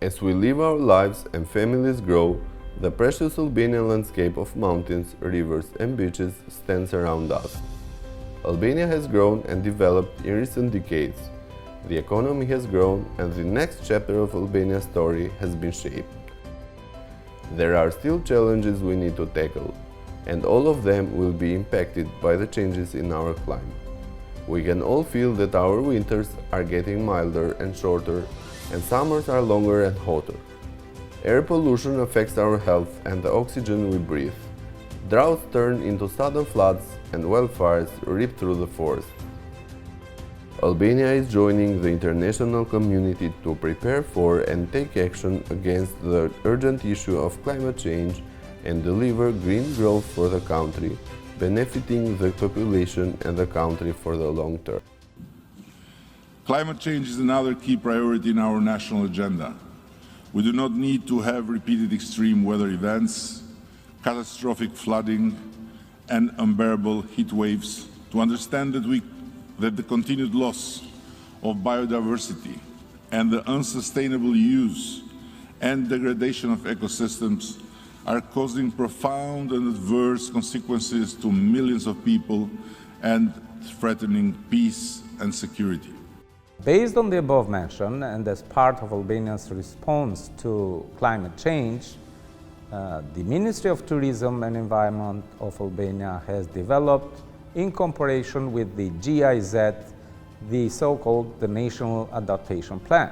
As we live our lives and families grow, the precious Albanian landscape of mountains, rivers and beaches stands around us. Albania has grown and developed in recent decades. The economy has grown and the next chapter of Albania's story has been shaped. There are still challenges we need to tackle, and all of them will be impacted by the changes in our climate. We can all feel that our winters are getting milder and shorter, and summers are longer and hotter. Air pollution affects our health and the oxygen we breathe. Droughts turn into sudden floods and wildfires rip through the forests. Albania is joining the international community to prepare for and take action against the urgent issue of climate change and deliver green growth for the country, benefiting the population and the country for the long term. Climate change is another key priority in our national agenda. We do not need to have repeated extreme weather events, catastrophic flooding, and unbearable heat waves to understand that the continued loss of biodiversity and the unsustainable use and degradation of ecosystems are causing profound and adverse consequences to millions of people and threatening peace and security. Based on the above mentioned, and as part of Albania's response to climate change, the Ministry of Tourism and Environment of Albania has developed, in cooperation with the GIZ, the so-called the National Adaptation Plan.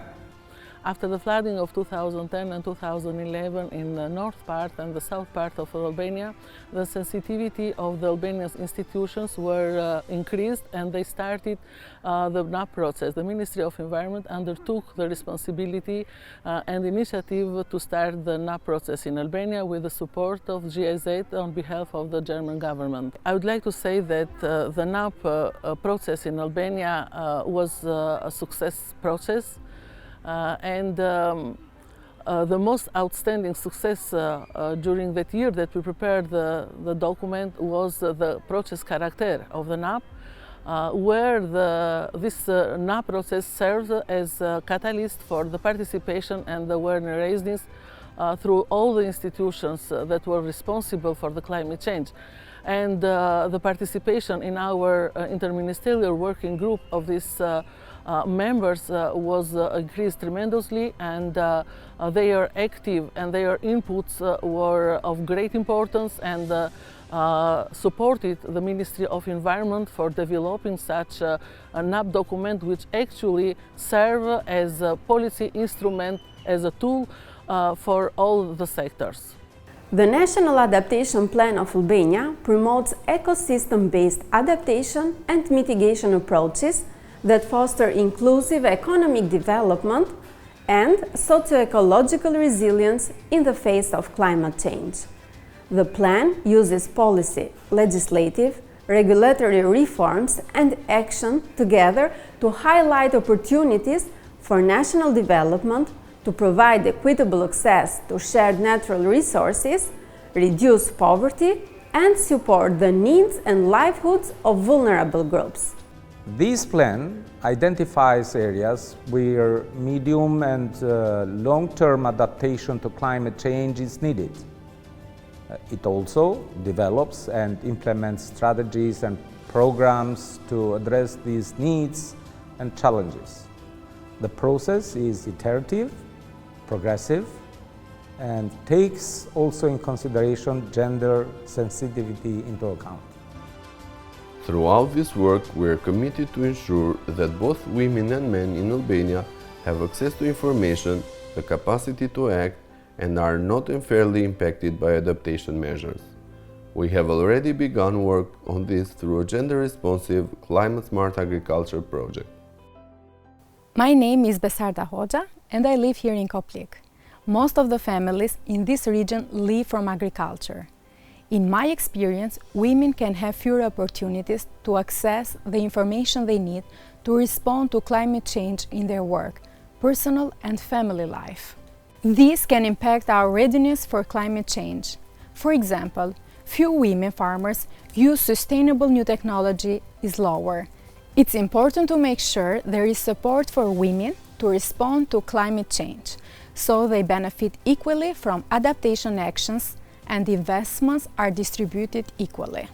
After the flooding of 2010 and 2011 in the north part and the south part of Albania, the sensitivity of the Albanian institutions were increased, and they started the NAP process. The Ministry of Environment undertook the responsibility and initiative to start the NAP process in Albania with the support of GIZ on behalf of the German government. I would like to say that the NAP process in Albania was a success process. The most outstanding success during that year that we prepared the document was the process character of the NAP, where this NAP process serves as a catalyst for the participation and the awareness raising through all the institutions that were responsible for the climate change. And the participation in our interministerial working group of these members was increased tremendously, and they are active and their inputs were of great importance, and supported the Ministry of Environment for developing such a NAP document, which actually serve as a policy instrument, as a tool for all the sectors. The National Adaptation Plan of Albania promotes ecosystem-based adaptation and mitigation approaches that foster inclusive economic development and socio-ecological resilience in the face of climate change. The plan uses policy, legislative, regulatory reforms and action together to highlight opportunities for national development, to provide equitable access to shared natural resources, reduce poverty, and support the needs and livelihoods of vulnerable groups. This plan identifies areas where medium and long-term adaptation to climate change is needed. It also develops and implements strategies and programs to address these needs and challenges. The process is iterative, progressive, and takes also in consideration gender sensitivity into account. Throughout this work, we are committed to ensure that both women and men in Albania have access to information, the capacity to act, and are not unfairly impacted by adaptation measures. We have already begun work on this through a gender-responsive, climate-smart agriculture project. My name is Besarda Hoxha, and I live here in Koplik. Most of the families in this region live from agriculture. In my experience, women can have fewer opportunities to access the information they need to respond to climate change in their work, personal and family life. This can impact our readiness for climate change. For example, few women farmers use sustainable new technology is lower. It's important to make sure there is support for women to respond to climate change. so they benefit equally from adaptation actions and investments are distributed equally.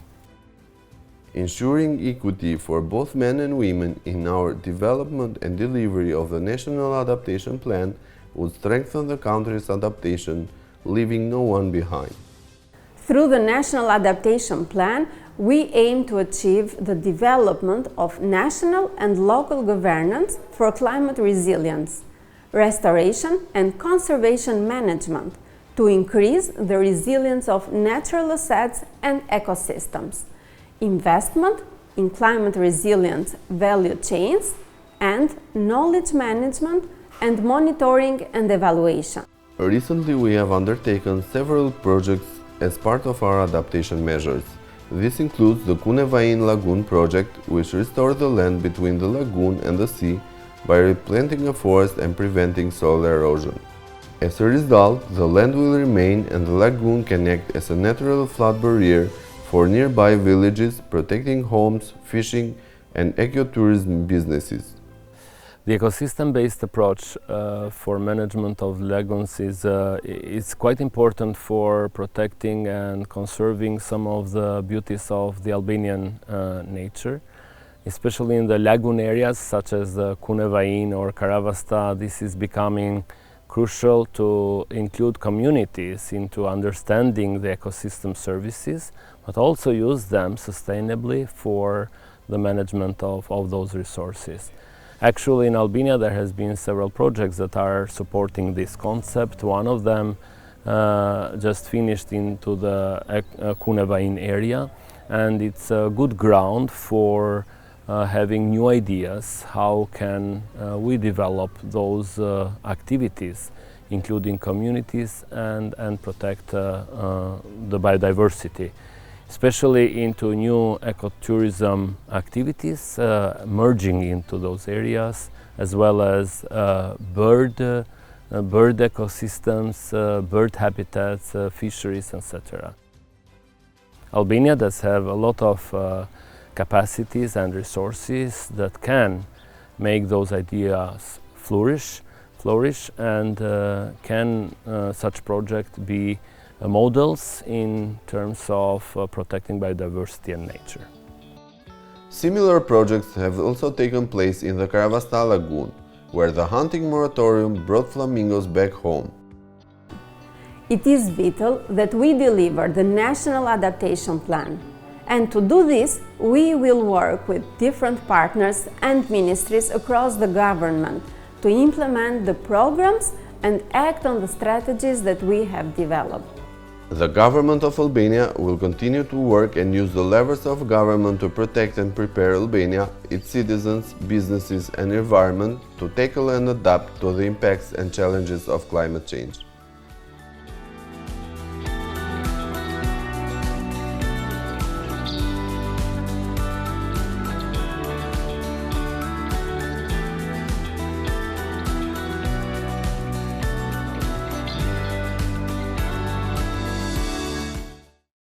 Ensuring equity for both men and women in our development and delivery of the National Adaptation Plan would strengthen the country's adaptation, leaving no one behind. Through the National Adaptation Plan, we aim to achieve the development of national and local governance for climate resilience, restoration and conservation management to increase the resilience of natural assets and ecosystems, investment in climate resilience value chains, and knowledge management and monitoring and evaluation. Recently, we have undertaken several projects as part of our adaptation measures. This includes the Cunevain Lagoon project, which restores the land between the lagoon and the sea by replanting a forest and preventing soil erosion. As a result, the land will remain and the lagoon can act as a natural flood barrier for nearby villages, protecting homes, fishing, and ecotourism businesses. The ecosystem-based approach for management of lagoons is quite important for protecting and conserving some of the beauties of the Albanian nature. Especially in the lagoon areas such as the Cunevain or Karavasta, this is becoming crucial to include communities into understanding the ecosystem services, but also use them sustainably for the management of those resources. Actually, in Albania there has been several projects that are supporting this concept. One of them just finished into the Cunevain area, and it's a good ground for having new ideas. How can we develop those activities, including communities, and protect the biodiversity, especially into new ecotourism activities, merging into those areas, as well as bird ecosystems, bird habitats, fisheries, etc. Albania does have a lot of capacities and resources that can make those ideas flourish, and can such projects be models in terms of protecting biodiversity and nature. Similar projects have also taken place in the Karavasta Lagoon, where the hunting moratorium brought flamingos back home. It is vital that we deliver the National Adaptation Plan. And to do this, we will work with different partners and ministries across the government to implement the programs and act on the strategies that we have developed. The government of Albania will continue to work and use the levers of government to protect and prepare Albania, its citizens, businesses and environment to tackle and adapt to the impacts and challenges of climate change.